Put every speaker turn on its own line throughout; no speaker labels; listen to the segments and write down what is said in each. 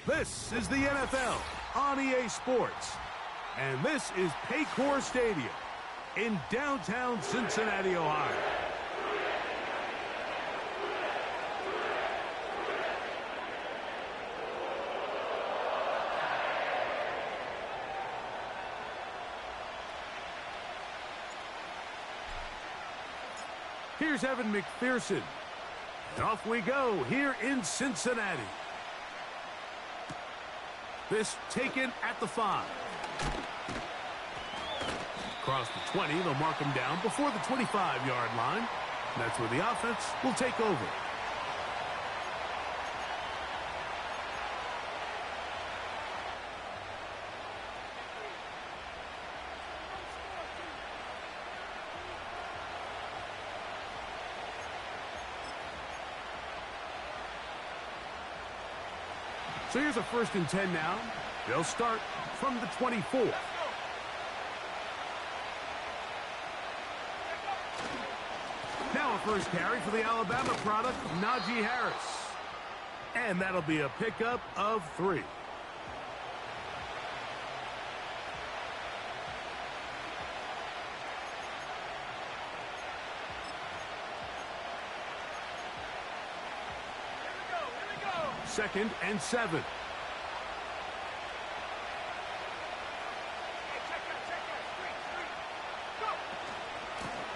This is the NFL on EA Sports. And this is Paycor Stadium in downtown Cincinnati, Ohio. Here's Evan McPherson. And off we go here in Cincinnati. This taken at the 5. Across the 20, they'll mark him down before the 25-yard line. That's where the offense will take over. So here's a 1st and 10 now. They'll start from the 24. Now a first carry for the Alabama product, Najee Harris. And that'll be a pickup of 3. Second and 7.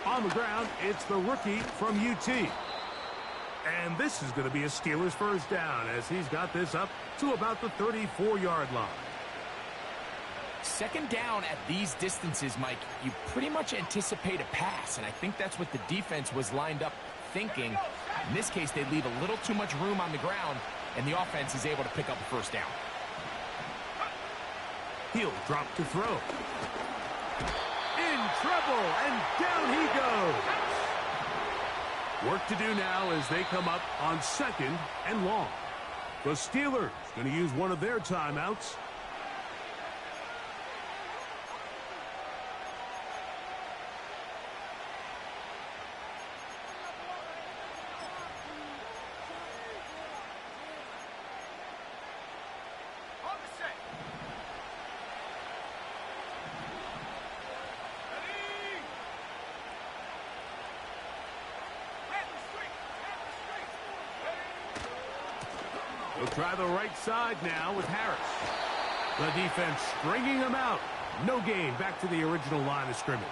On the ground, it's the rookie from UT. And this is going to be a Steelers first down as he's got this up to about the 34-yard line.
Second down at these distances, Mike, you pretty much anticipate a pass, and I think that's what the defense was lined up thinking. In this case, they leave a little too much room on the ground, and the offense is able to pick up a first down.
He'll drop to throw. In trouble, and down he goes. Work to do now as they come up on 2nd and long. The Steelers going to use one of their timeouts. He'll try the right side now with Harris. The defense stringing him out. No gain back to the original line of scrimmage.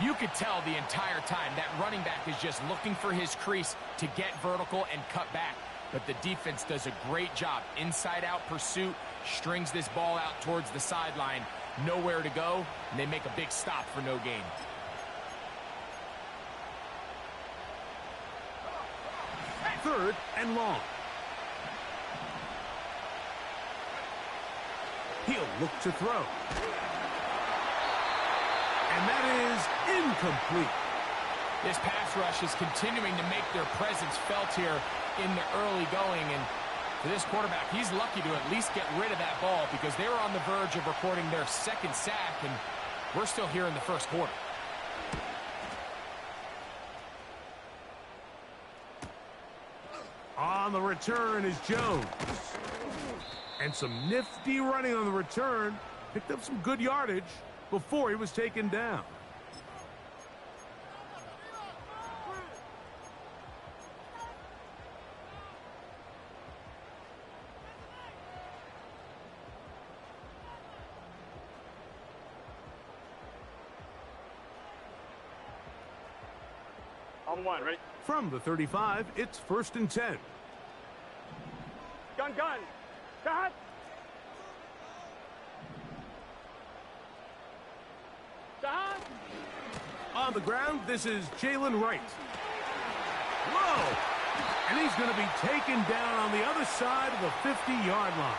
You could tell the entire time that running back is just looking for his crease to get vertical and cut back. But the defense does a great job. Inside-out pursuit, strings this ball out towards the sideline. Nowhere to go, and they make a big stop for no gain.
Third and long. He'll look to throw. And that is incomplete.
This pass rush is continuing to make their presence felt here in the early going. And for this quarterback, he's lucky to at least get rid of that ball because they were on the verge of recording their 2nd sack, and we're still here in the 1st quarter.
On the return is Jones. And some nifty running on the return. Picked up some good yardage before he was taken down.
On 1, ready?
From the 35, it's 1st and 10.
Gun. Cut.
On the ground, this is Jalen Wright. Whoa! And he's going to be taken down on the other side of the 50-yard line.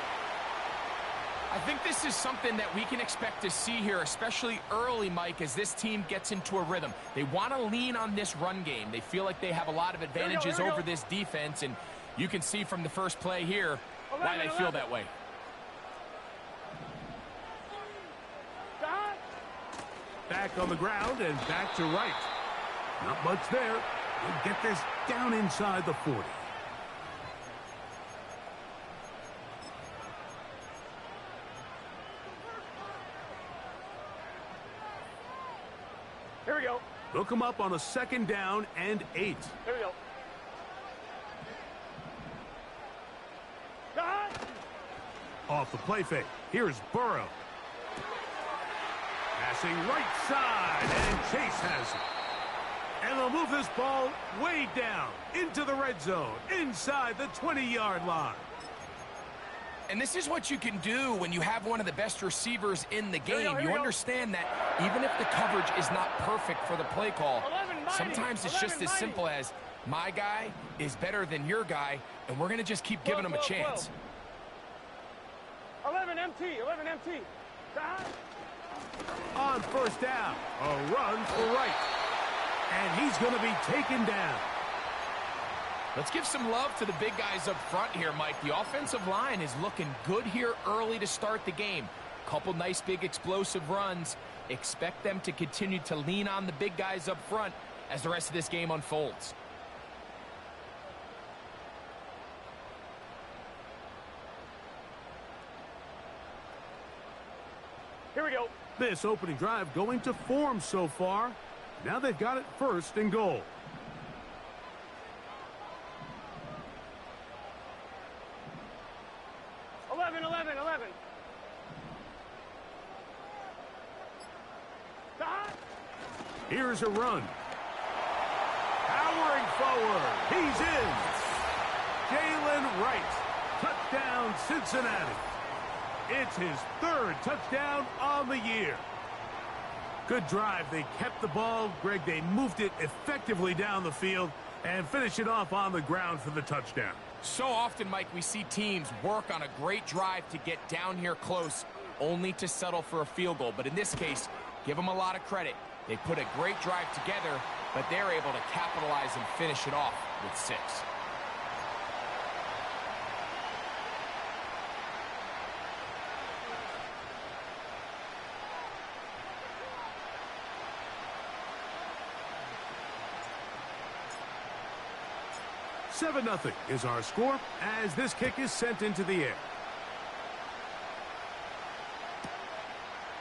I think this is something that we can expect to see here, especially early, Mike, as this team gets into a rhythm. They want to lean on this run game. They feel like they have a lot of advantages over this defense, and you can see from the first play here why they feel that way.
Back on the ground and back to Wright. Not much there. He'll get this down inside the 40. They'll come up on a 2nd down and 8.
Here we go. Cut!
Off the play fake. Here's Burrow. Passing right side, and Chase has it. And they'll move this ball way down into the red zone, inside the 20-yard line.
And this is what you can do when you have one of the best receivers in the game. You understand that even if the coverage is not perfect for the play call, sometimes it's just as simple as, my guy is better than your guy, and we're going to just keep giving him a chance.
11 MT, 11 MT.
On 1st down, a run for right. And he's going to be taken down.
Let's give some love to the big guys up front here, Mike. The offensive line is looking good here early to start the game. Couple nice big explosive runs. Expect them to continue to lean on the big guys up front as the rest of this game unfolds.
Here we go.
This opening drive going to form so far. Now they've got it 1st and goal. Here's a run. Powering forward. He's in. Jalen Wright. Touchdown, Cincinnati. It's his 3rd touchdown on the year. Good drive. They kept the ball. Greg, they moved it effectively down the field and finish it off on the ground for the touchdown.
So often, Mike, we see teams work on a great drive to get down here close, only to settle for a field goal. But in this case, give them a lot of credit. They put a great drive together, but they're able to capitalize and finish it off with 6.
Seven 0 is our score as this kick is sent into the air.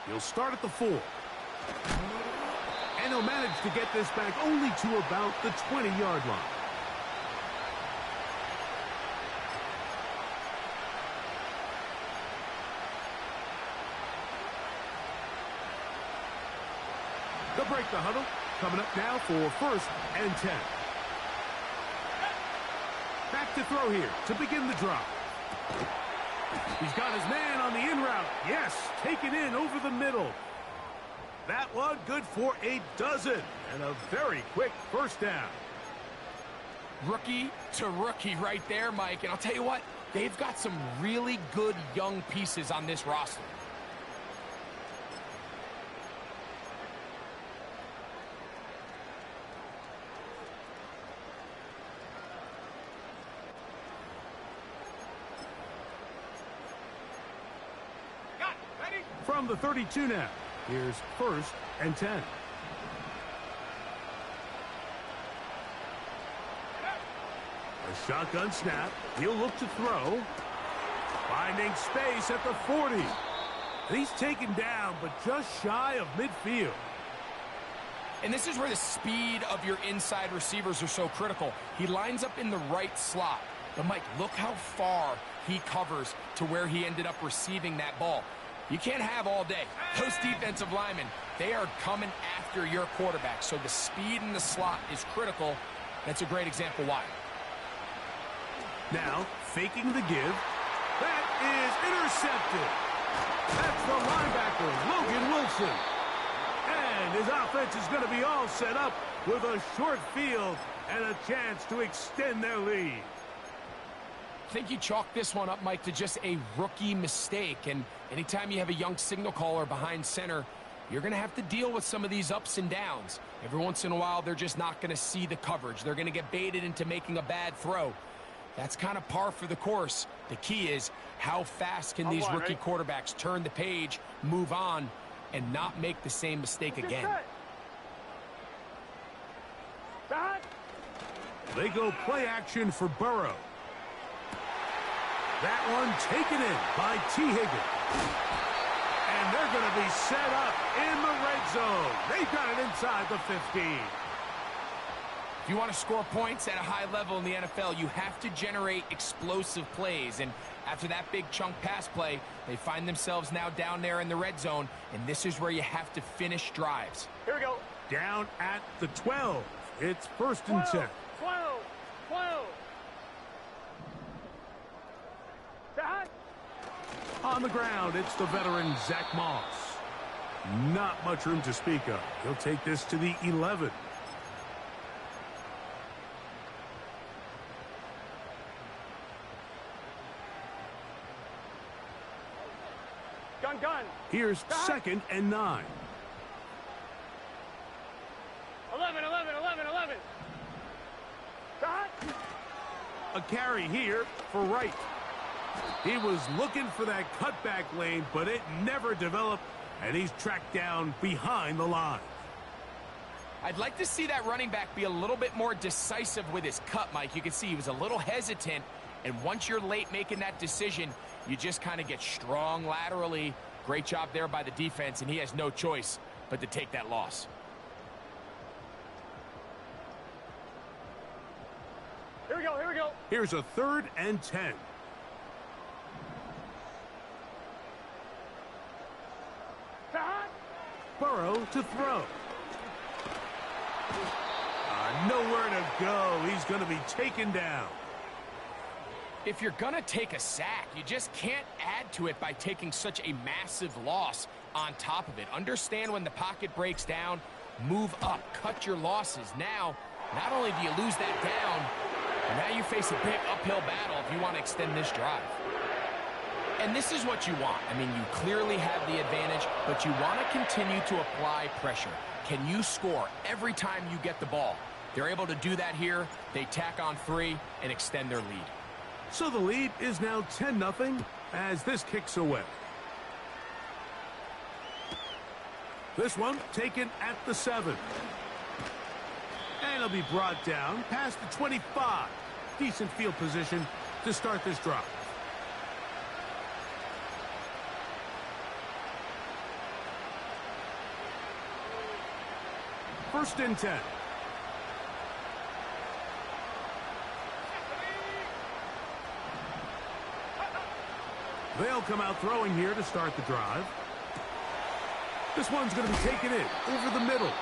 He'll start at the 4. And he'll manage to get this back only to about the 20-yard line. They'll break the huddle. Coming up now for 1st and 10. Back to throw here to begin the drive. He's got his man on the in route. Yes, taken in over the middle. That one good for a dozen and a very quick 1st down.
Rookie to rookie right there, Mike. And I'll tell you what, they've got some really good young pieces on this roster.
From the 32 now. Here's 1st and 10. A shotgun snap. He'll look to throw. Finding space at the 40. And he's taken down, but just shy of midfield.
And this is where the speed of your inside receivers are so critical. He lines up in the right slot. But, Mike, look how far he covers to where he ended up receiving that ball. You can't have all day. Those defensive linemen, they are coming after your quarterback. So the speed in the slot is critical. That's a great example why.
Now, faking the give. That is intercepted. That's the linebacker, Logan Wilson. And his offense is going to be all set up with a short field and a chance to extend their lead.
I think you chalk this one up, Mike, to just a rookie mistake. And anytime you have a young signal caller behind center, you're going to have to deal with some of these ups and downs. Every once in a while, they're just not going to see the coverage. They're going to get baited into making a bad throw. That's kind of par for the course. The key is how fast can these rookie quarterbacks turn the page, move on, and not make the same mistake again.
They go play action for Burrow. That one taken in by T. Higgins. And they're going to be set up in the red zone. They've got it inside the 15.
If you want to score points at a high level in the NFL, you have to generate explosive plays. And after that big chunk pass play, they find themselves now down there in the red zone. And this is where you have to finish drives.
Here we go.
Down at the 12. It's 1st and 10.
12. Back.
On the ground, it's the veteran Zach Moss. Not much room to speak of. He'll take this to the 11.
Gun.
Here's 2nd and 9.
11. Back.
A carry here for Wright. He was looking for that cutback lane, but it never developed, and he's tracked down behind the line.
I'd like to see that running back be a little bit more decisive with his cut, Mike. You can see he was a little hesitant, and once you're late making that decision, you just kind of get strong laterally. Great job there by the defense, and he has no choice but to take that loss.
Here we go.
Here's a 3rd and 10.
Back.
Burrow to throw. Nowhere to go. He's going to be taken down.
If you're going to take a sack, you just can't add to it by taking such a massive loss on top of it. Understand when the pocket breaks down, move up, cut your losses. Now, not only do you lose that down, but now you face a big uphill battle if you want to extend this drive. And this is what you want. I mean, you clearly have the advantage, but you want to continue to apply pressure. Can you score every time you get the ball? They're able to do that here. They tack on 3 and extend their lead.
So the lead is now 10-0 as this kicks away. This one taken at the 7. And it'll be brought down past the 25. Decent field position to start this drive. First and 10. They'll come out throwing here to start the drive. This one's going to be taken in over the middle.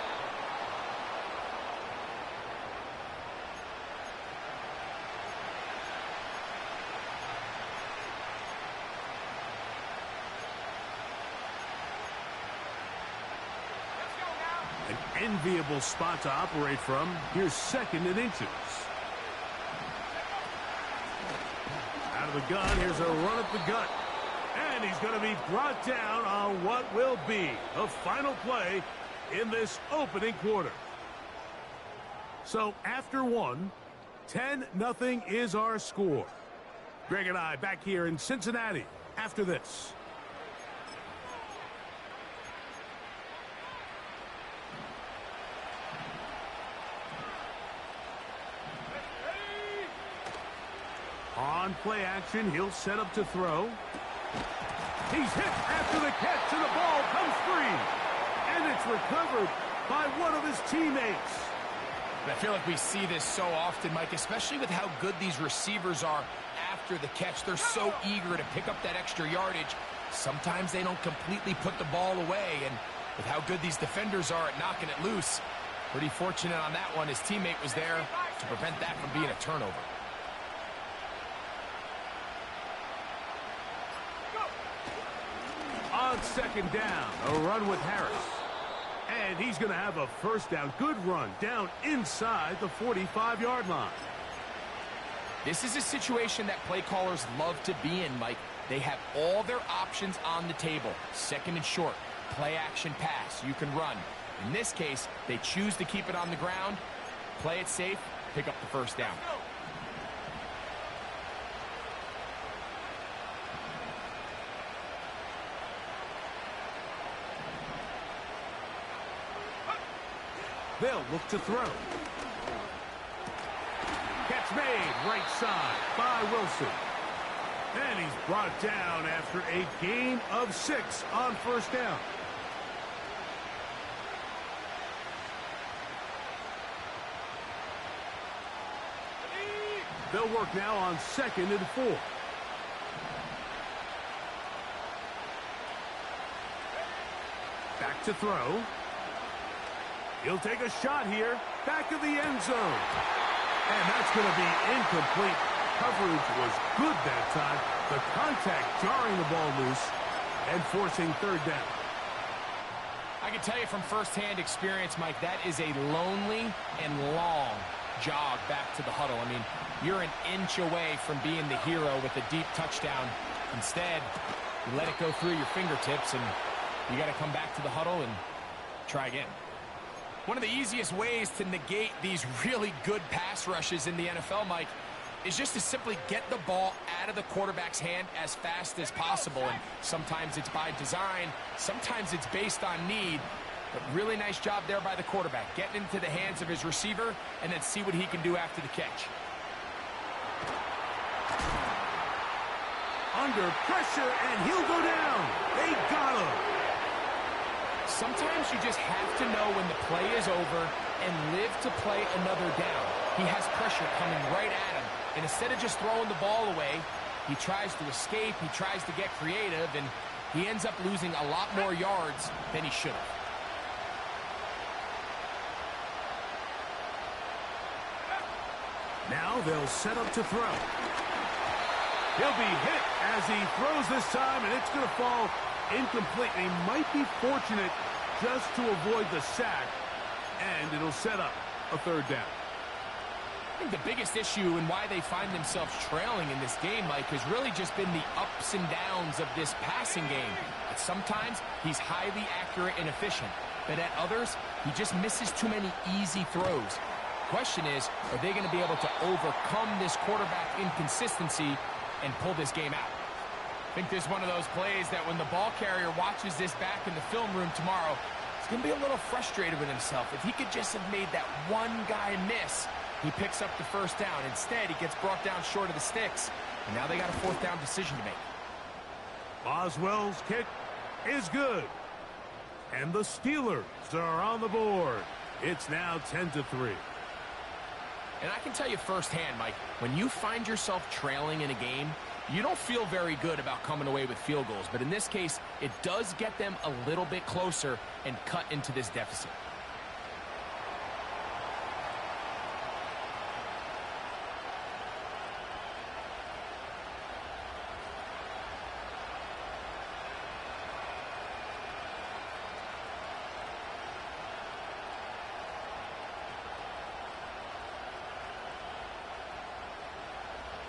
An enviable spot to operate from. Here's 2nd and inches. Out of the gun, here's a run at the gut. And he's going to be brought down on what will be the final play in this opening quarter. So after 1, 10-0 is our score. Greg and I back here in Cincinnati after this. On play action, he'll set up to throw. He's hit after the catch, and the ball comes free. And it's recovered by one of his teammates.
I feel like we see this so often, Mike, especially with how good these receivers are after the catch. They're so eager to pick up that extra yardage. Sometimes they don't completely put the ball away, and with how good these defenders are at knocking it loose, pretty fortunate on that one. His teammate was there to prevent that from being a turnover.
On 2nd down, a run with Harris. And he's going to have a first down. Good run down inside the 45-yard line.
This is a situation that play callers love to be in, Mike. They have all their options on the table. 2nd and short, play action pass. You can run. In this case, they choose to keep it on the ground, play it safe, pick up the first down.
They'll look to throw. Catch made, right side by Wilson. And he's brought down after a gain of 6 on first down. They'll work now on 2nd and 4. Back to throw. He'll take a shot here. Back of the end zone. And that's going to be incomplete. Coverage was good that time. The contact jarring the ball loose and forcing 3rd down.
I can tell you from firsthand experience, Mike, that is a lonely and long jog back to the huddle. I mean, you're an inch away from being the hero with a deep touchdown. Instead, you let it go through your fingertips, and you got to come back to the huddle and try again. One of the easiest ways to negate these really good pass rushes in the NFL, Mike, is just to simply get the ball out of the quarterback's hand as fast as possible. And sometimes it's by design, sometimes it's based on need. But really nice job there by the quarterback, getting into the hands of his receiver and then see what he can do after the catch.
Under pressure, and he'll go down. They got him.
Sometimes you just have to know when the play is over and live to play another down. He has pressure coming right at him. And instead of just throwing the ball away, he tries to escape, he tries to get creative, and he ends up losing a lot more yards than he should have.
Now they'll set up to throw. He'll be hit as he throws this time, and it's going to fall incomplete. They might be fortunate just to avoid the sack, and it'll set up a 3rd down.
I think the biggest issue and why they find themselves trailing in this game, Mike, has really just been the ups and downs of this passing game. But sometimes he's highly accurate and efficient, but at others, he just misses too many easy throws. Question is, are they going to be able to overcome this quarterback inconsistency and pull this game out? I think this is one of those plays that when the ball carrier watches this back in the film room tomorrow, he's going to be a little frustrated with himself. If he could just have made that one guy miss, he picks up the 1st down. Instead, he gets brought down short of the sticks, and now they got a 4th down decision to make.
Boswell's kick is good. And the Steelers are on the board. It's now 10-3.
And I can tell you firsthand, Mike, when you find yourself trailing in a game, you don't feel very good about coming away with field goals. But in this case, it does get them a little bit closer and cut into this deficit.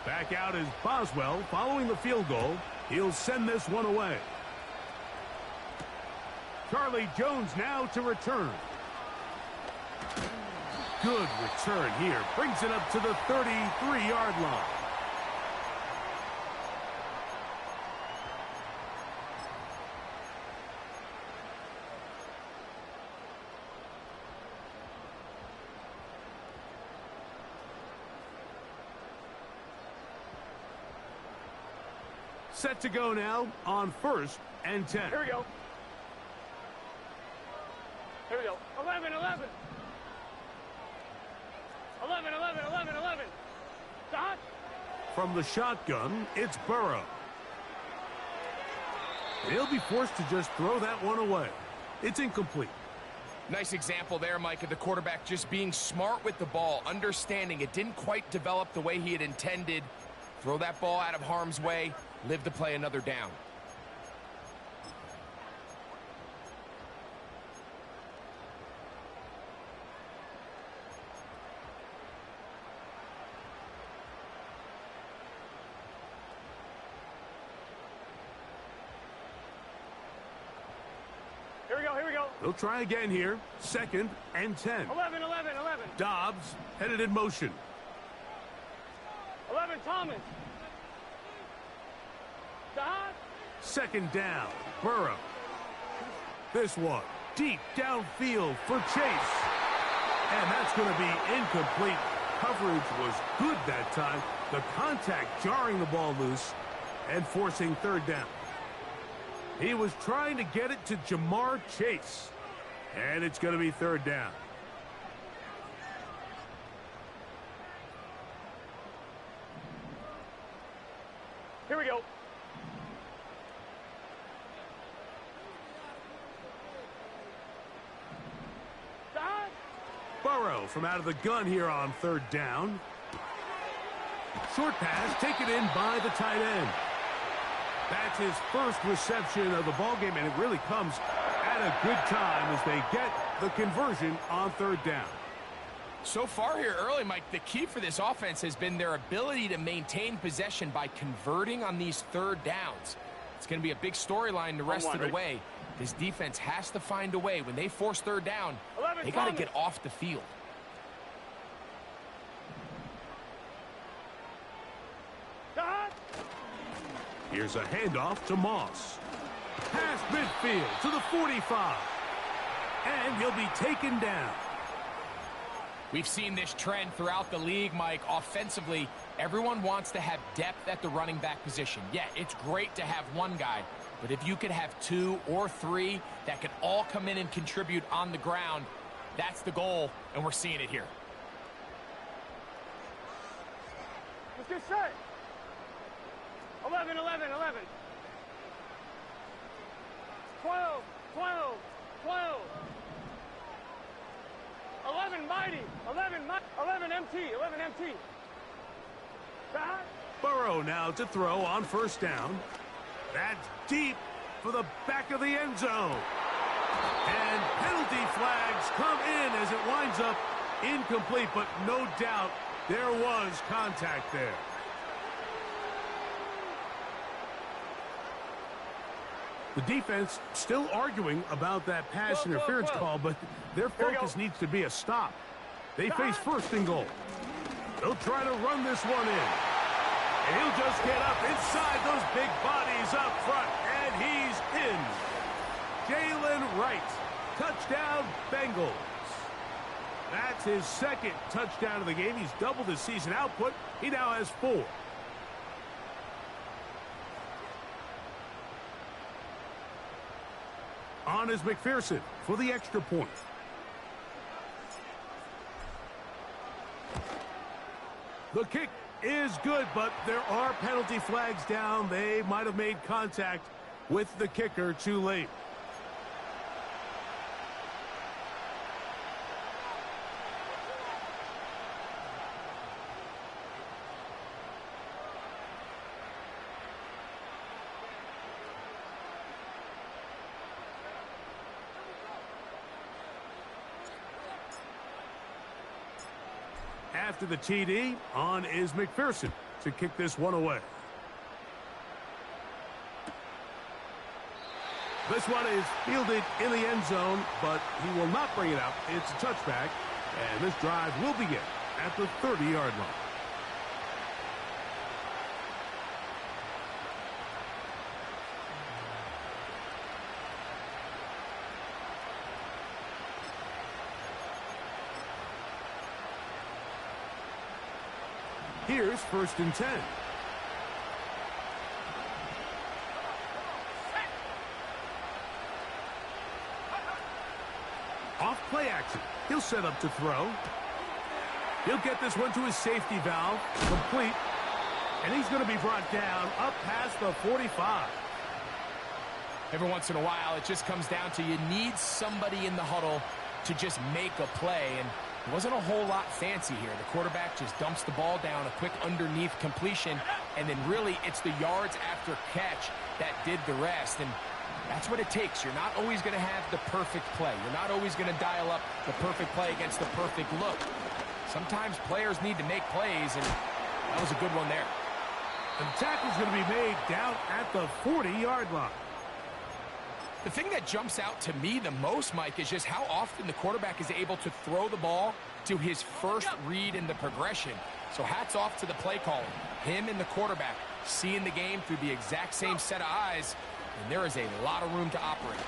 Back out is Boswell following the field goal. He'll send this one away. Charlie Jones now to return. Good return here. Brings it up to the 33-yard line. Set to go now on 1st and 10.
Here we go. Here we go. 11, 11. 11, 11, 11, 11. Dot.
From the shotgun, it's Burrow. He'll be forced to just throw that one away. It's incomplete.
Nice example there, Mike, of the quarterback just being smart with the ball, understanding it didn't quite develop the way he had intended. Throw that ball out of harm's way, live to play another down.
Here we go, here we go.
They'll try again here. 2nd and 10.
11, 11, 11.
Dobbs headed in motion.
11, Thomas. Dot.
2nd down, Burrow. This one, deep downfield for Chase. And that's going to be incomplete. Coverage was good that time. The contact jarring the ball loose and forcing third down. He was trying to get it to Jamar Chase, and it's going to be third down.
Here we go.
Burrow from out of the gun here on third down. Short pass taken in by the tight end. That's his first reception of the ballgame, and it really comes at a good time as they get the conversion on third down.
So far here early, Mike, the key for this offense has been their ability to maintain possession by converting on these third downs. It's going to be a big storyline the rest of the way. This defense has to find a way. When they force third down, they got to get off the field.
Here's a handoff to Moss. Past midfield to the 45. And he'll be taken down.
We've seen this trend throughout the league, Mike. Offensively, everyone wants to have depth at the running back position. Yeah, it's great to have one guy, but if you could have two or three that could all come in and contribute on the ground, that's the goal, and we're seeing it here.
Let's get set. 11, 11, 11. 12, 12, 12. 11 mighty, 11 MT, 11 MT.
Burrow now to throw on first down. That's deep for the back of the end zone. And penalty flags come in as it winds up incomplete, but no doubt there was contact there. The defense still arguing about that pass interference call, but their focus needs to be a stop. They face first and goal. They'll try to run this one in. And he'll just get up inside those big bodies up front, and he's in. Jalen Wright, touchdown Bengals. That's his second touchdown of the game. He's doubled his season output. He now has 4. On is McPherson for the extra point. The kick is good, but there are penalty flags down. They might have made contact with the kicker too late. After the TD, on is McPherson to kick this one away. This one is fielded in the end zone, but he will not bring it out. It's a touchback, and this drive will begin at the 30-yard line. Here's first and 10. Off play action. He'll set up to throw. He'll get this one to his safety valve. Complete. And he's going to be brought down up past the 45.
Every once in a while, it just comes down to you need somebody in the huddle to just make a play. And it wasn't a whole lot fancy here. The quarterback just dumps the ball down, a quick underneath completion, and then really it's the yards after catch that did the rest. And that's what it takes. You're not always going to have the perfect play. You're not always going to dial up the perfect play against the perfect look. Sometimes players need to make plays, and that was a good one there.
The tackle's going to be made down at the 40-yard line.
The thing that jumps out to me the most, Mike, is just how often the quarterback is able to throw the ball to his first read in the progression. So hats off to the play caller. Him and the quarterback seeing the game through the exact same set of eyes, and there is a lot of room to operate.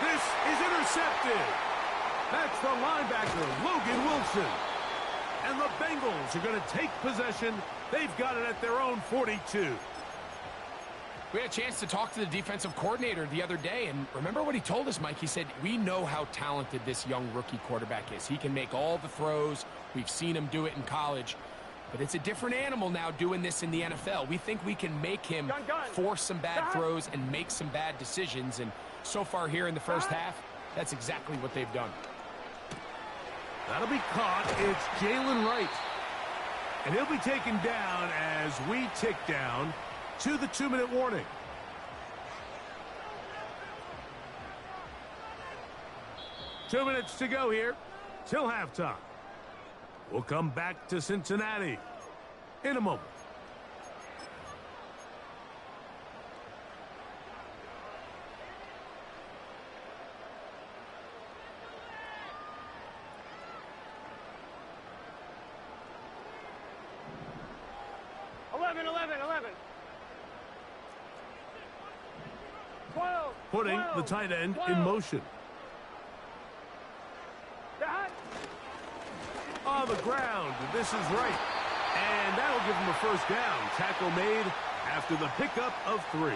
This is intercepted. That's the linebacker, Logan Wilson. And the Bengals are going to take possession. They've got it at their own 42.
We had a chance to talk to the defensive coordinator the other day, and remember what he told us, Mike? He said, we know how talented this young rookie quarterback is. He can make all the throws. We've seen him do it in college. But it's a different animal now doing this in the NFL. We think we can make him force some bad throws and make some bad decisions. And so far here in the first half, that's exactly what they've done.
That'll be caught. It's Jalen Wright. And he'll be taken down as we tick down to the 2-minute warning. Two minutes to go here till halftime. We'll come back to Cincinnati in a moment. Putting the tight end in motion. On the ground, this is right. And that'll give him a first down. Tackle made after the pickup of 3.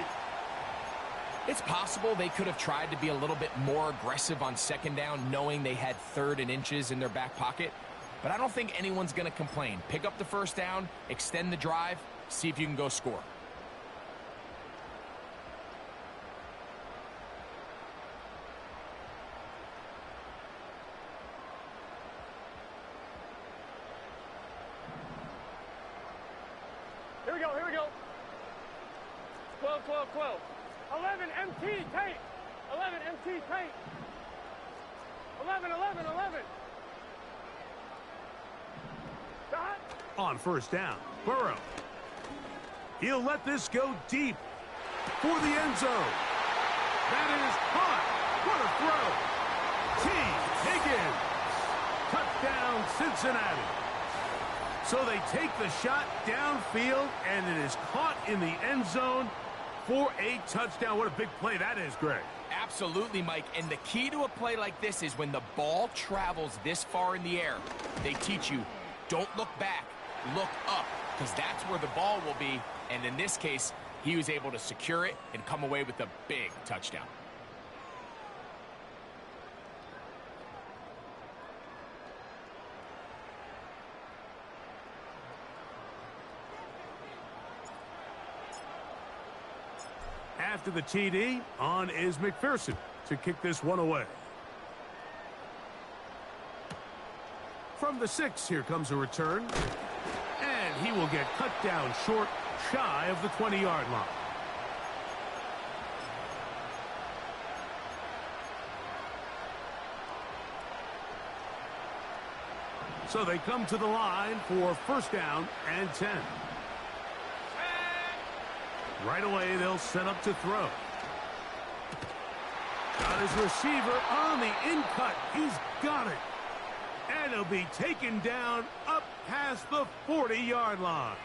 It's possible they could have tried to be a little bit more aggressive on second down, knowing they had 3rd and inches in their back pocket. But I don't think anyone's going to complain. Pick up the first down, extend the drive, see if you can go score.
Here we go. 12. 11 MT tight. 11 MT tight. 11. Dot.
On first down, Burrow. He'll let this go deep for the end zone. That is caught. What a throw. T. Higgins. Touchdown, Cincinnati. So they take the shot downfield, and it is caught in the end zone for a touchdown. What a big play that is, Greg.
Absolutely, Mike. And the key to a play like this is when the ball travels this far in the air, they teach you, don't look back, look up, because that's where the ball will be. And in this case, he was able to secure it and come away with a big touchdown.
After the TD, on is McPherson to kick this one away. From the 6, here comes a return. And he will get cut down short, shy of the 20-yard line. So they come to the line for first down and 10. Right away, they'll set up to throw. Got his receiver on the in-cut. He's got it. And he'll be taken down up past the 40-yard line.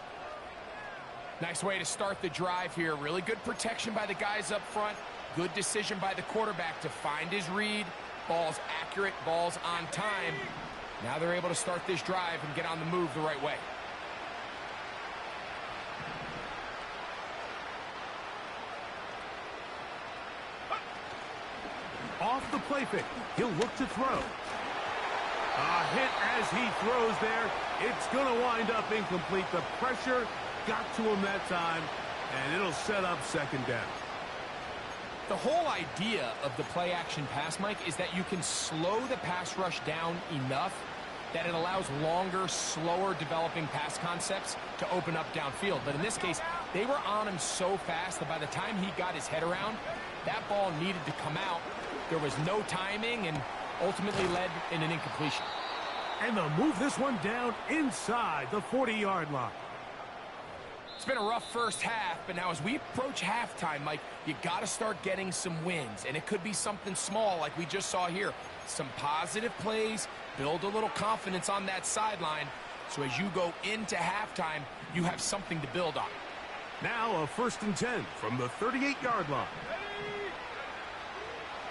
Nice way to start the drive here. Really good protection by the guys up front. Good decision by the quarterback to find his read. Ball's accurate, ball's on time. Now they're able to start this drive and get on the move the right way.
Off the play fake, he'll look to throw. A hit as he throws there. It's going to wind up incomplete. The pressure got to him that time, and it'll set up second down.
The whole idea of the play-action pass, Mike, is that you can slow the pass rush down enough that it allows longer, slower developing pass concepts to open up downfield. But in this case, they were on him so fast that by the time he got his head around, that ball needed to come out. There was no timing and ultimately led in an incompletion.
And they'll move this one down inside the 40-yard line.
It's been a rough first half, but now as we approach halftime, Mike, you got to start getting some wins. And it could be something small like we just saw here. Some positive plays, build a little confidence on that sideline. So as you go into halftime, you have something to build on.
Now a 1st and 10 from the 38-yard line.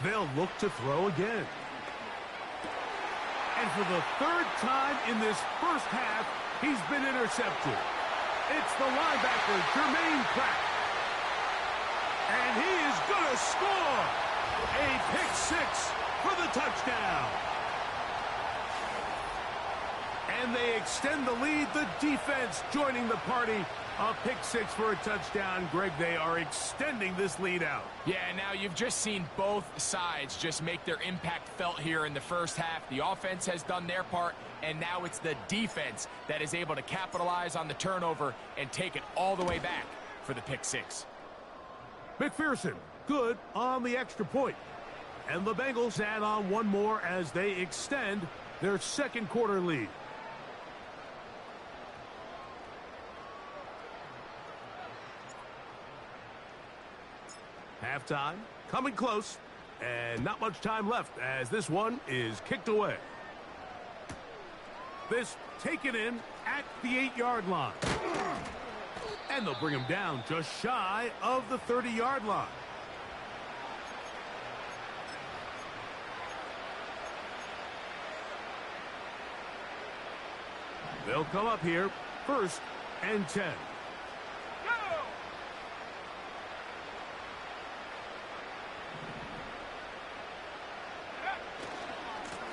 They'll look to throw again. And for the 3rd time in this first half, he's been intercepted. It's the linebacker, Jermaine Pratt. a pick six for the touchdown. And they extend the lead. The defense joining the party. A pick six for a touchdown. Greg, they are extending this lead out.
Yeah, now you've just seen both sides just make their impact felt here in the first half. The offense has done their part, and now it's the defense that is able to capitalize on the turnover and take it all the way back for the pick six.
McPherson, good on the extra point. And the Bengals add on one more as they extend their second quarter lead. Halftime, coming close, and not much time left as this one is kicked away. This taken in at the 8-yard line. And they'll bring him down just shy of the 30-yard line. They'll come up here, 1st and 10.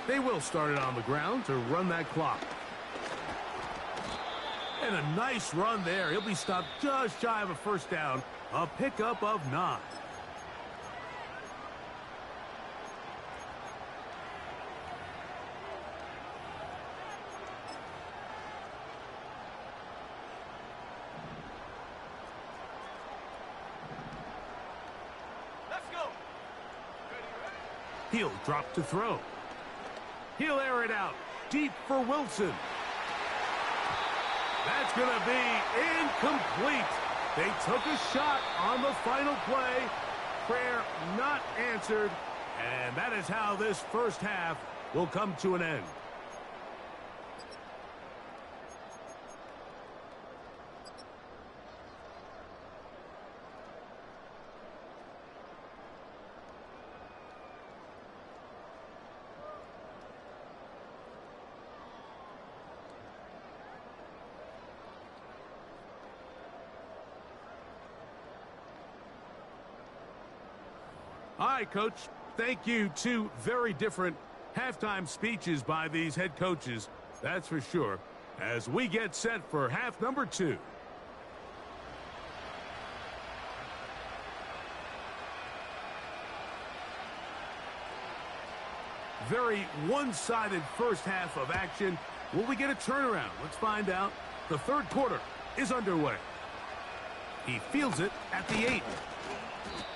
They will start it on the ground to run that clock. And a nice run there. He'll be stopped just shy of a first down. A pickup of 9.
Let's go.
He'll drop to throw. He'll air it out deep for Wilson. That's going to be incomplete. They took a shot on the final play. Prayer not answered. And that is how this first half will come to an end. All right, Coach. Thank you. Two very different halftime speeches by these head coaches. That's for sure. As we get set for half number 2. Very one-sided first half of action. Will we get a turnaround? Let's find out. The third quarter is underway. He fields it at the 8.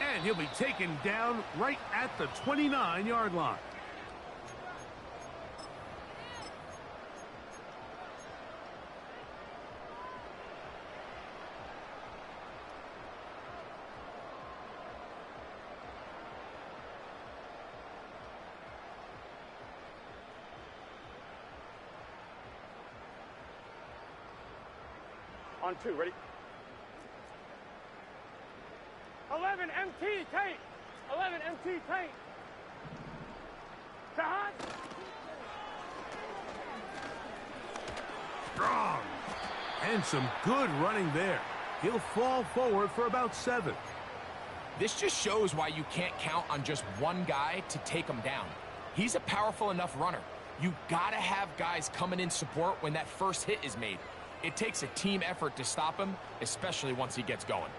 And he'll be taken down right at the 29-yard line.
On 2, ready? 11 MT tank. 11 MT tank. Hot.
Strong. And some good running there. He'll fall forward for about 7.
This just shows why you can't count on just one guy to take him down. He's a powerful enough runner. You gotta have guys coming in support when that first hit is made. It takes a team effort to stop him, especially once he gets going.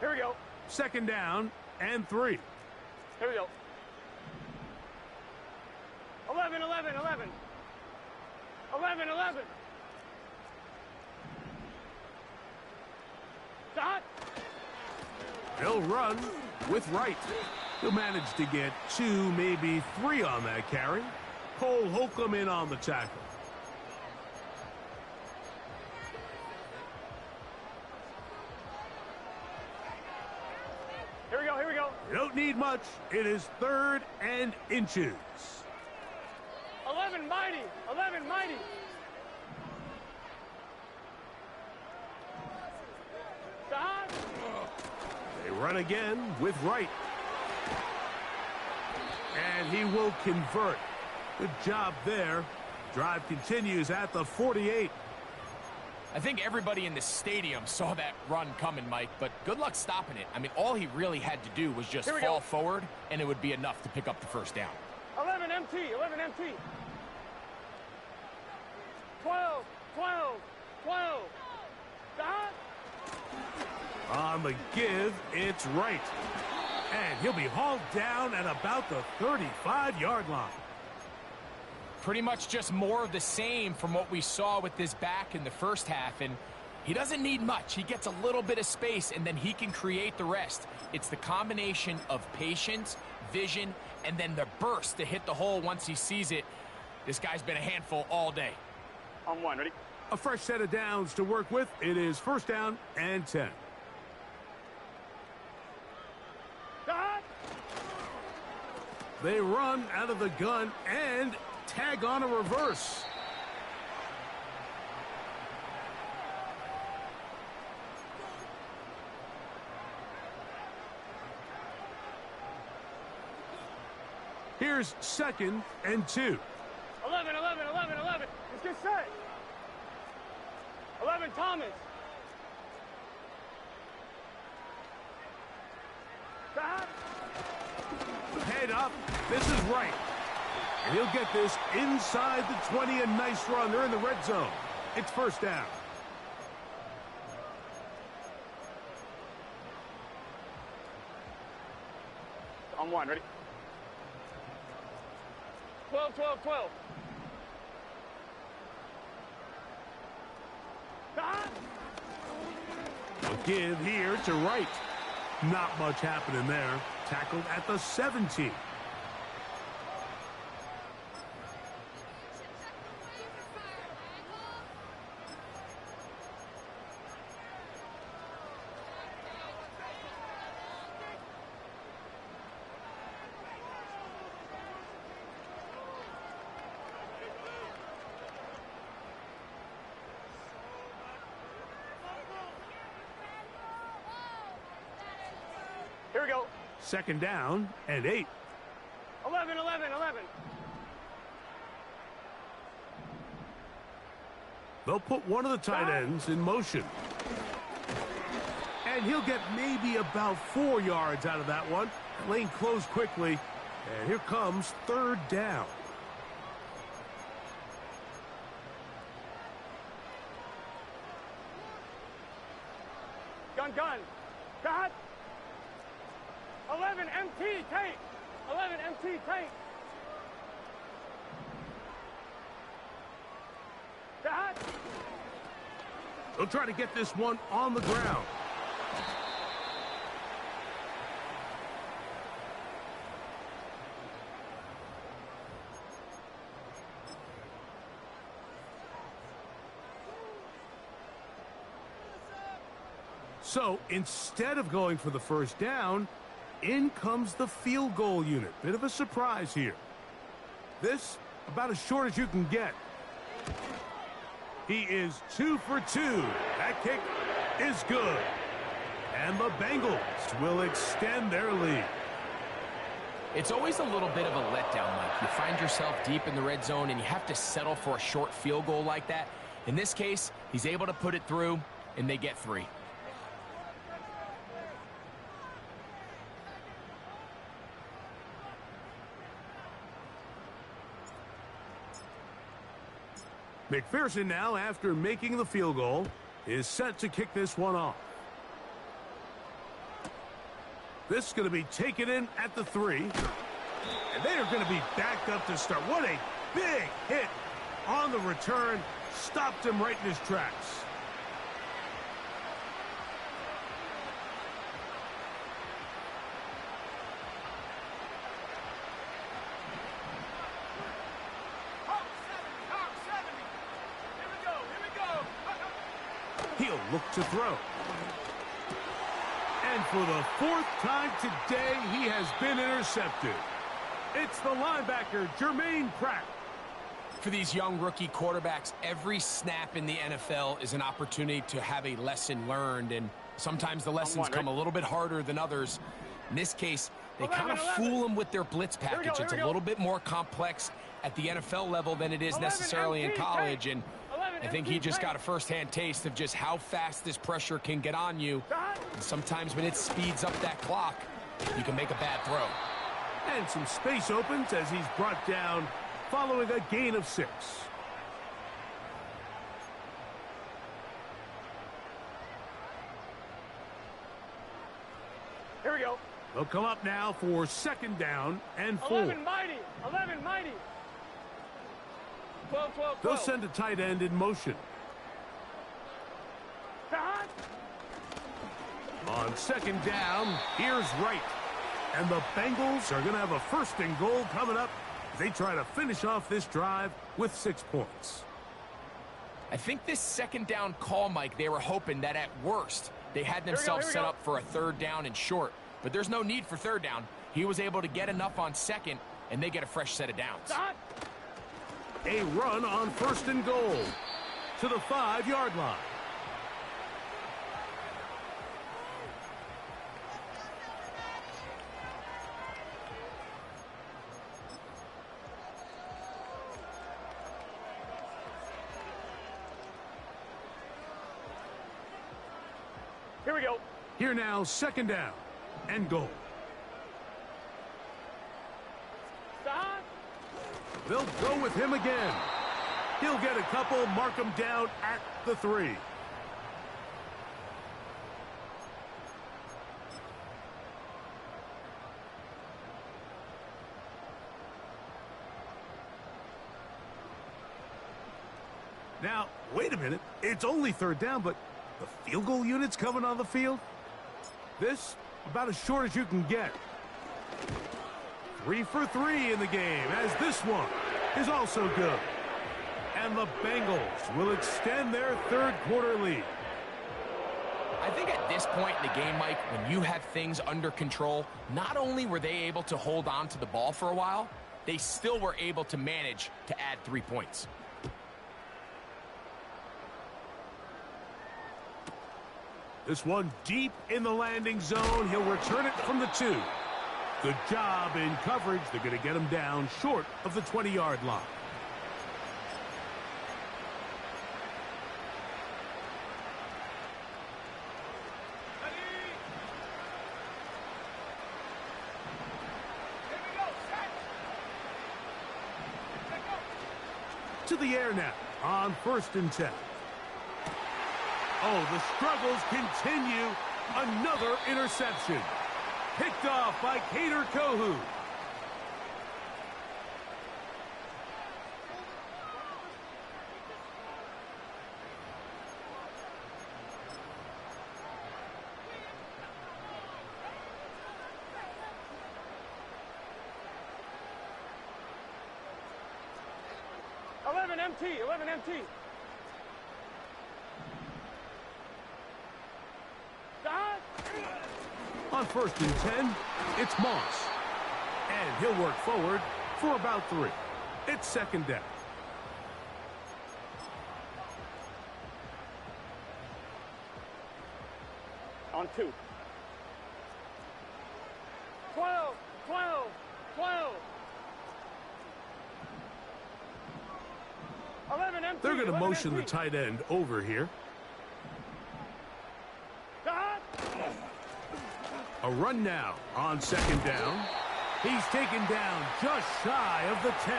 Here we go.
Second down and 3.
Here we go. 11, 11, 11. 11, 11. Hot.
He'll run with Wright. He'll manage to get 2, maybe 3 on that carry. Cole Holcomb in on the tackle.
Here we go, here we go.
You don't need much. It is 3rd and inches.
11 mighty, 11 mighty. Hot.
They run again with Wright. And he will convert. Good job there. Drive continues at the 48.
I think everybody in the stadium saw that run coming, Mike, but good luck stopping it. I mean, all he really had to do was just fall forward, and it would be enough to pick up the first down.
11 MT, 11 MT. 12, 12, 12. Dot.
On the give, it's right. And he'll be hauled down at about the 35-yard line.
Pretty much just more of the same from what we saw with this back in the first half, and he doesn't need much. He gets a little bit of space, and then he can create the rest. It's the combination of patience, vision, and then the burst to hit the hole once he sees it. This guy's been a handful all day.
On one, ready?
A fresh set of downs to work with. It is first down and 10.
Dot.
They run out of the gun and tag on a reverse. Here's second and 2.
11, 11, 11, 11. Let's get set. 11, Thomas. Dot.
Head up. This is right. And he'll get this inside the 20. A nice run. They're in the red zone. It's first down.
On one, ready? 12, 12, 12. Dot.
A give here to right. Not much happening there. Tackled at the 17.
Here we go.
Second down and 8.
11, 11, 11.
They'll put one of the tight ends in motion. And he'll get maybe about 4 yards out of that one. Lane closed quickly. And here comes third down.
Gun, gun. Dot. 11 MT tank. 11 MT tank. Dot.
They'll try to get this one on the ground. So instead of going for the first down, in comes the field goal unit. Bit of a surprise here. This about as short as you can get. He is 2 for 2. That kick is good. And the Bengals will extend their lead.
It's always a little bit of a letdown, Mike. You find yourself deep in the red zone and you have to settle for a short field goal like that. In this case, he's able to put it through, and they get 3.
McPherson now, after making the field goal, is set to kick this one off. This is going to be taken in at the 3. And they are going to be backed up to start. What a big hit on the return. Stopped him right in his tracks. He'll look to throw. And for the 4th time today, he has been intercepted. It's the linebacker, Jermaine Pratt.
For these young rookie quarterbacks, every snap in the NFL is an opportunity to have a lesson learned, and sometimes the lessons come a little bit harder than others. In this case, they kind of fool them with their blitz package. It's a little bit more complex at the NFL level than it is necessarily in college, and I think he just got a first-hand taste of just how fast this pressure can get on you. And sometimes when it speeds up that clock, you can make a bad throw.
And some space opens as he's brought down following a gain of 6.
Here we go.
They'll come up now for 2nd down and 4.
11 mighty. 11 mighty. 12, 12, 12.
They'll send a tight end in motion.
Cut.
On 2nd down, here's Wright. And the Bengals are going to have a 1st and goal coming up as they try to finish off this drive with 6 points.
I think this 2nd down call, Mike, they were hoping that at worst they had themselves set up for a 3rd down and short. But there's no need for 3rd down. He was able to get enough on 2nd, and they get a fresh set of downs.
Cut.
A run on 1st and goal to the 5-yard line.
Here we go.
Here now, 2nd down and goal.
Cut.
They'll go with him again. He'll get a couple, mark him down at the 3. Now, wait a minute. It's only 3rd down, but the field goal unit's coming on the field. This, about as short as you can get. 3 for 3 in the game, as this one is also good. And the Bengals will extend their 3rd quarter lead.
I think at this point in the game, Mike, when you have things under control, not only were they able to hold on to the ball for a while, they still were able to manage to add 3 points.
This one deep in the landing zone. He'll return it from the 2. Good job in coverage. They're going to get him down short of the 20-yard line. To the air now on 1st and 10. Oh, the struggles continue. Another interception. Picked off by Kader Kohu.
MT. 11 MT.
On 1st and 10, it's Moss. And he'll work forward for about 3. It's 2nd down.
On 2. 12, 12, 12. 11 MT.
They're going to motion the tight end over here. A run now on 2nd down. He's taken down just shy of the 10.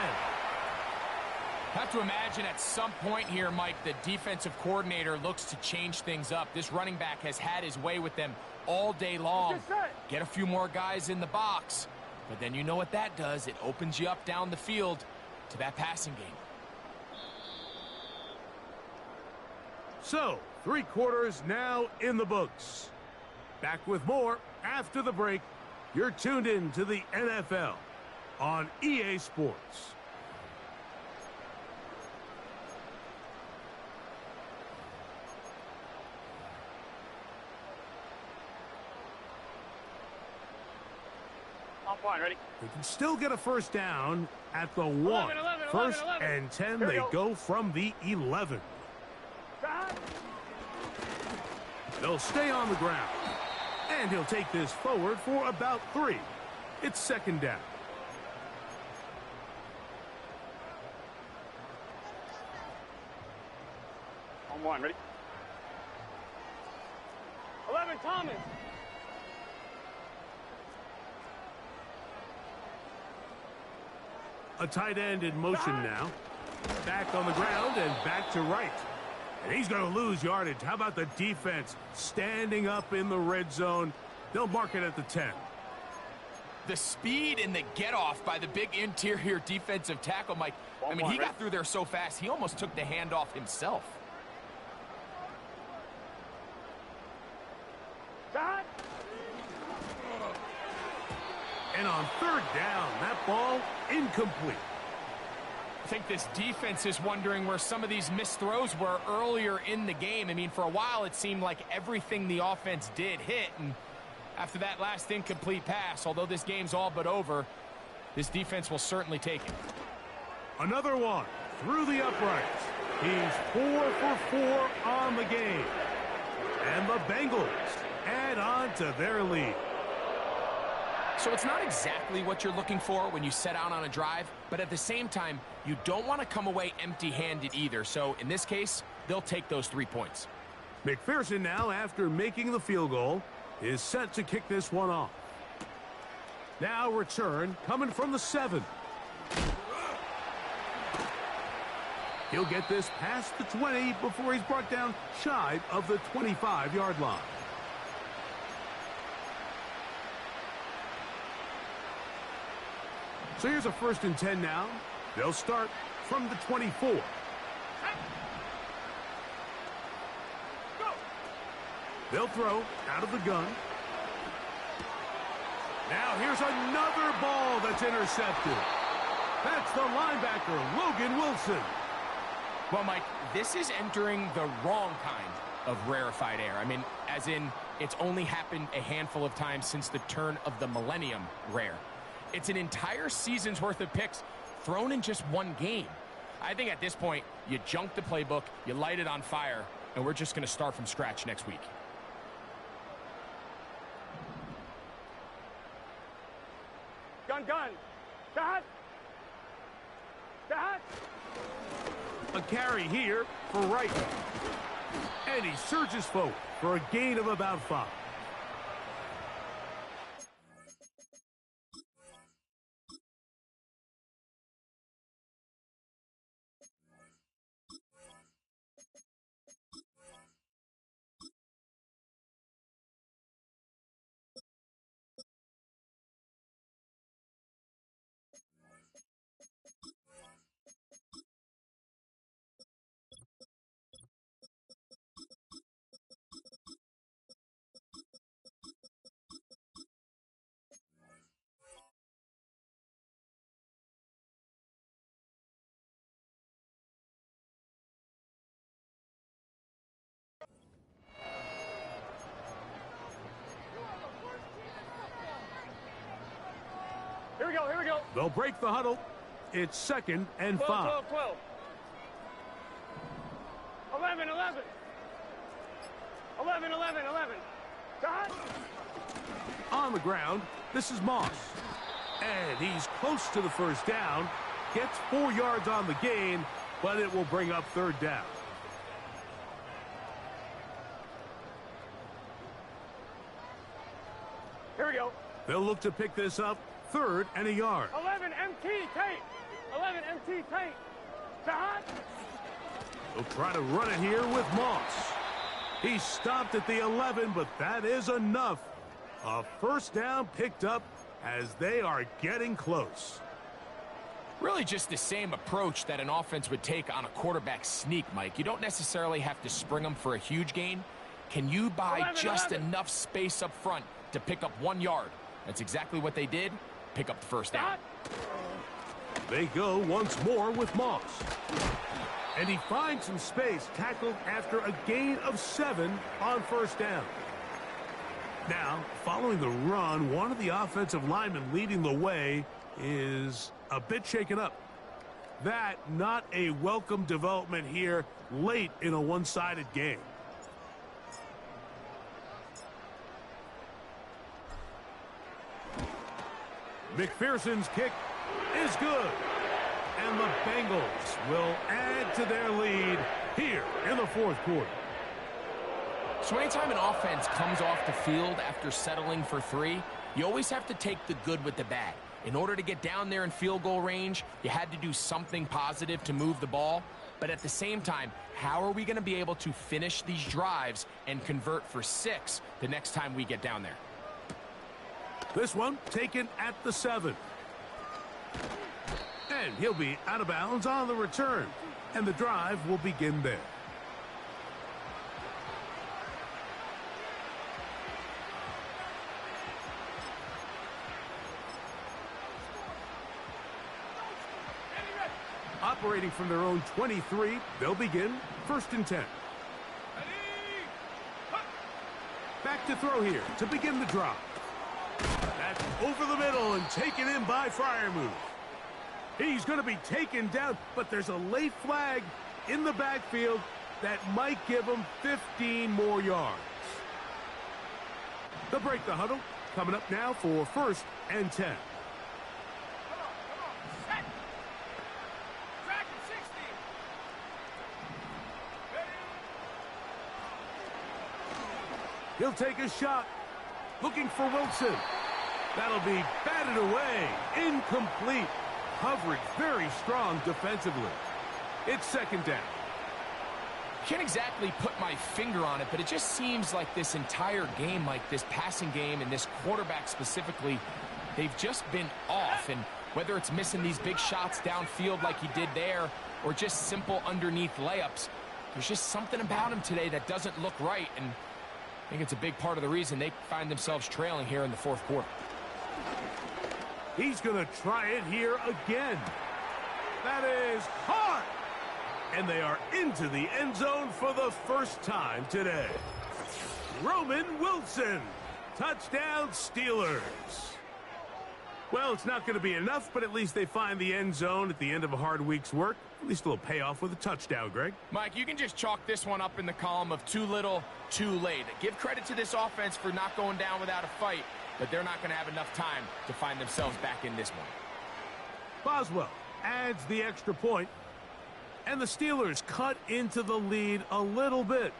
Have to imagine at some point here, Mike, the defensive coordinator looks to change things up. This running back has had his way with them all day long. Get a few more guys in the box. But then you know what that does. It opens you up down the field to that passing game.
So, 3 quarters now in the books. Back with more after the break. You're tuned in to the NFL on EA Sports.
I'm fine, ready?
They can still get a first down at the 1.
11,
1st
11.
and 10,
Here we
they
go.
go from the 11. They'll stay on the ground. And he'll take this forward for about 3. It's 2nd down.
line. Ready? 11, Thomas.
A tight end in motion now. Back on the ground and back to right. And he's going to lose yardage. How about the defense standing up in the red zone? They'll mark it at the 10.
The speed and the get-off by the big interior defensive tackle, Mike. I mean, he got through there so fast, he almost took the handoff himself.
And on third down, that ball incomplete.
I think this defense is wondering where some of these missed throws were earlier in the game. I mean, for a while, it seemed like everything the offense did hit. And after that last incomplete pass, although this game's all but over, this defense will certainly take it.
Another one through the uprights. He's 4 for 4 on the game. And the Bengals add on to their lead.
So it's not exactly what you're looking for when you set out on a drive, but at the same time, you don't want to come away empty-handed either. So in this case, they'll take those 3 points.
McPherson now, after making the field goal, is set to kick this one off. Now return coming from the 7. He'll get this past the 20 before he's brought down shy of the 25-yard line. So here's a 1st and 10 now. They'll start from the 24. They'll throw out of the gun. Now here's another ball that's intercepted. That's the linebacker, Logan Wilson.
Well, Mike, this is entering the wrong kind of rarefied air. I mean, as in, it's only happened a handful of times since the turn of the millennium rare. It's an entire season's worth of picks thrown in just one game. I think at this point, you junk the playbook, you light it on fire, and we're just going to start from scratch next week.
Gun. Dad.
A carry here for Wright. And he surges forward for a gain of about 5.
Here we go.
They'll break the huddle. It's 2nd and 5.
12. 11. 11. Dad.
On the ground, this is Moss. And he's close to the 1st down. Gets 4 yards on the gain, but it will bring up 3rd down.
Here we go.
They'll look to pick this up 3rd and a yard.
11 MT tape. 11 MT tape. Dad.
They'll try to run it here with Moss. He stopped at the 11, but that is enough. A 1st down picked up as they are getting close.
Really just the same approach that an offense would take on a quarterback sneak, Mike. You don't necessarily have to spring them for a huge gain. Can you buy just enough space up front to pick up 1 yard? That's exactly what they did. Pick up the 1st down.
They go once more with Moss. And he finds some space, tackled after a gain of 7 on 1st down. Now, following the run, one of the offensive linemen leading the way is a bit shaken up. That not a welcome development here late in a one-sided game. McPherson's kick is good. And the Bengals will add to their lead here in the fourth quarter.
So anytime an offense comes off the field after settling for 3, you always have to take the good with the bad. In order to get down there in field goal range, you had to do something positive to move the ball. But at the same time, how are we going to be able to finish these drives and convert for 6 the next time we get down there?
This one taken at the 7. And he'll be out of bounds on the return. And the drive will begin there. Operating from their own 23, they'll begin 1st and 10. Back to throw here to begin the drive. That's over the middle and taken in by Freiermuth. He's going to be taken down, but there's a late flag in the backfield that might give him 15 more yards. They'll break the huddle. Coming up now for 1st and 10. He'll take a shot. Looking for Wilson. That'll be batted away. Incomplete. Coverage very strong defensively. It's 2nd down.
Can't exactly put my finger on it, but it just seems like this entire game, like this passing game and this quarterback specifically, they've just been off. And whether it's missing these big shots downfield like he did there or just simple underneath layups, there's just something about him today that doesn't look right. And I think it's a big part of the reason they find themselves trailing here in the 4th quarter.
He's going to try it here again. That is hard. And they are into the end zone for the first time today. Roman Wilson. Touchdown Steelers. Well, it's not going to be enough, but at least they find the end zone at the end of a hard week's work. At least a little payoff with a touchdown, Greg.
Mike, you can just chalk this one up in the column of too little, too late. Give credit to this offense for not going down without a fight, but they're not going to have enough time to find themselves back in this one.
Boswell adds the extra point, and the Steelers cut into the lead a little bit.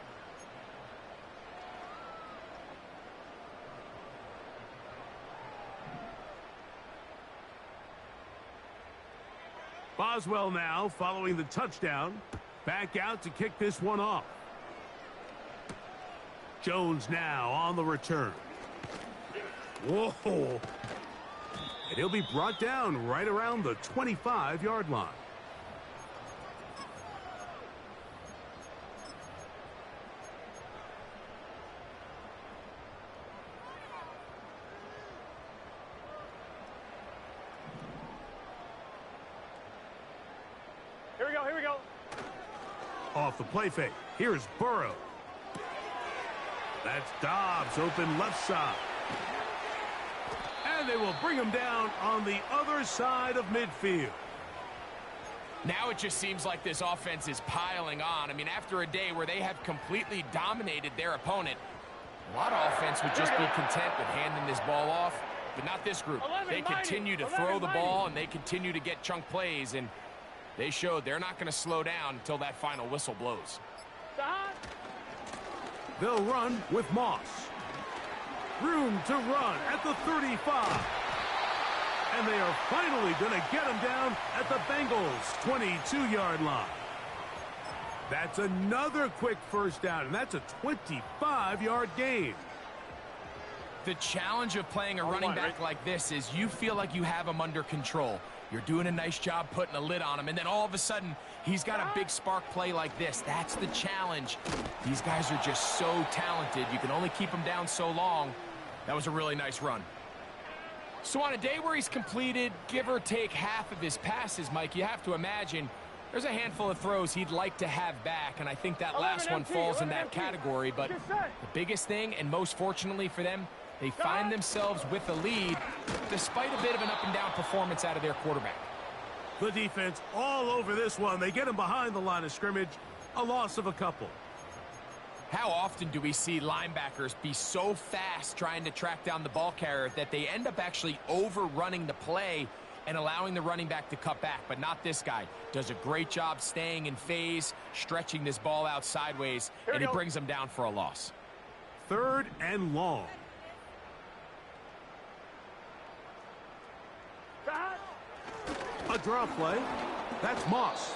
Boswell now following the touchdown. Back out to kick this one off. Jones now on the return. Whoa. And he'll be brought down right around the 25-yard line.
Here we go.
Off the play fake. Here's Burrow. That's Dobbs open left side. And they will bring him down on the other side of midfield.
Now it just seems like this offense is piling on. I mean, after a day where they have completely dominated their opponent, a lot of offense would just be content with handing this ball off, but not this group. They continue to throw the ball, and they continue to get chunk plays, and they showed they're not going to slow down until that final whistle blows.
They'll run with Moss. Room to run at the 35. And they are finally going to get him down at the Bengals' 22-yard line. That's another quick first down, and that's a 25-yard gain.
The challenge of playing a running back like this is you feel like you have him under control. You're doing a nice job putting a lid on him, and then all of a sudden, he's got a big spark play like this. That's the challenge. These guys are just so talented. You can only keep them down so long. That was a really nice run. So on a day where he's completed, give or take half of his passes, Mike, you have to imagine there's a handful of throws he'd like to have back, and I think that last one falls in that category. But the biggest thing, and most fortunately for them, they find themselves with a lead despite a bit of an up-and-down performance out of their quarterback.
The defense all over this one. They get him behind the line of scrimmage. A loss of a couple.
How often do we see linebackers be so fast trying to track down the ball carrier that they end up actually overrunning the play and allowing the running back to cut back, but not this guy. Does a great job staying in phase, stretching this ball out sideways, and he brings him down for a loss.
3rd and long. A draw play. That's Moss.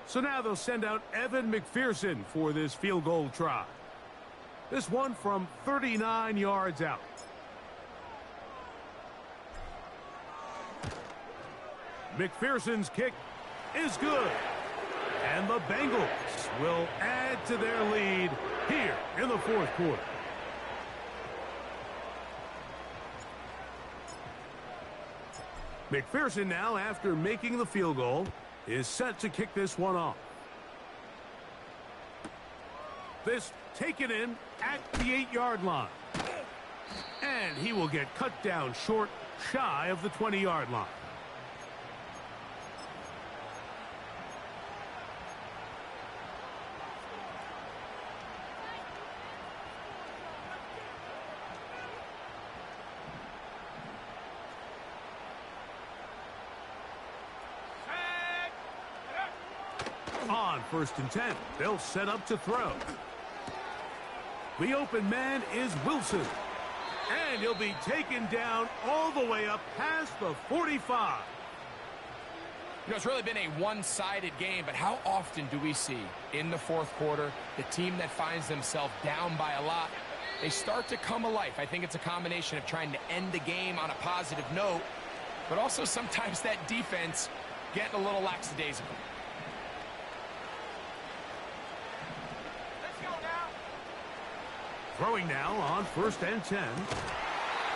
So now they'll send out Evan McPherson for this field goal try. This one from 39 yards out. McPherson's kick is good. And the Bengals will add to their lead here in the 4th quarter. McPherson now, after making the field goal, is set to kick this one off. This taken in at the 8-yard line. And he will get cut down short, shy of the 20-yard line. On 1st and 10, they'll set up to throw. The open man is Wilson. And he'll be taken down all the way up past the 45.
You know, it's really been a one-sided game, but how often do we see in the 4th quarter the team that finds themselves down by a lot, they start to come alive? I think it's a combination of trying to end the game on a positive note, but also sometimes that defense getting a little lackadaisical.
Throwing now on 1st and 10.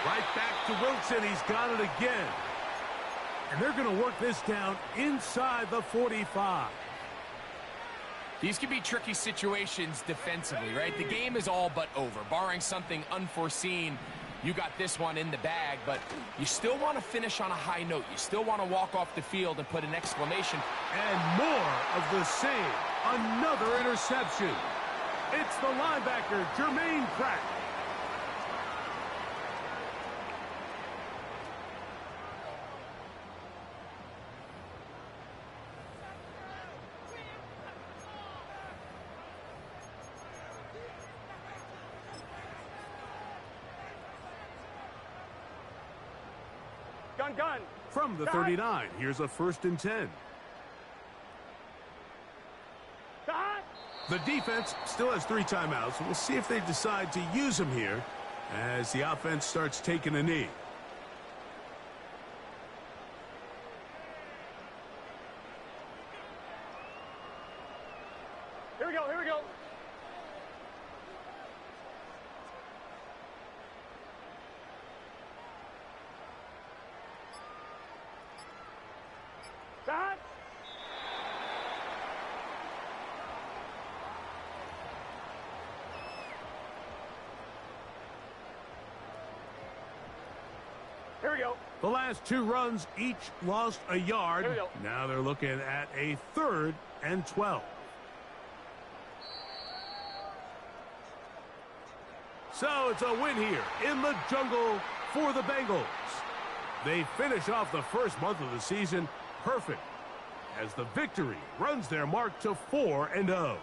Right back to Wilson. He's got it again. And they're going to work this down inside the 45.
These can be tricky situations defensively, right? The game is all but over. Barring something unforeseen, you got this one in the bag, but you still want to finish on a high note. You still want to walk off the field and put an exclamation.
And more of the same. Another interception. It's the linebacker, Jermaine Pratt.
Gun.
From the 39, here's a 1st and 10. The defense still has 3 timeouts. We'll see if they decide to use them here as the offense starts taking a knee.
Here we go. Got. Here we go.
The last 2 runs each lost a yard. Now they're looking at a 3rd and 12. So it's a win here in the jungle for the Bengals. They finish off the first month of the season perfect as the victory runs their mark to 4-0.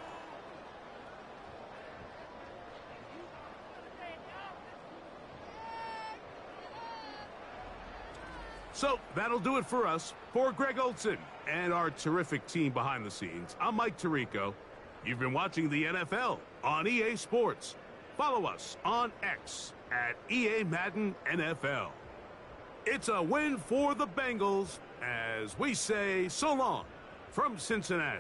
So that'll do it for us. For Greg Olson and our terrific team behind the scenes, I'm Mike Tirico. You've been watching the NFL on EA Sports. Follow us on X at EA Madden NFL. It's a win for the Bengals as we say so long from Cincinnati.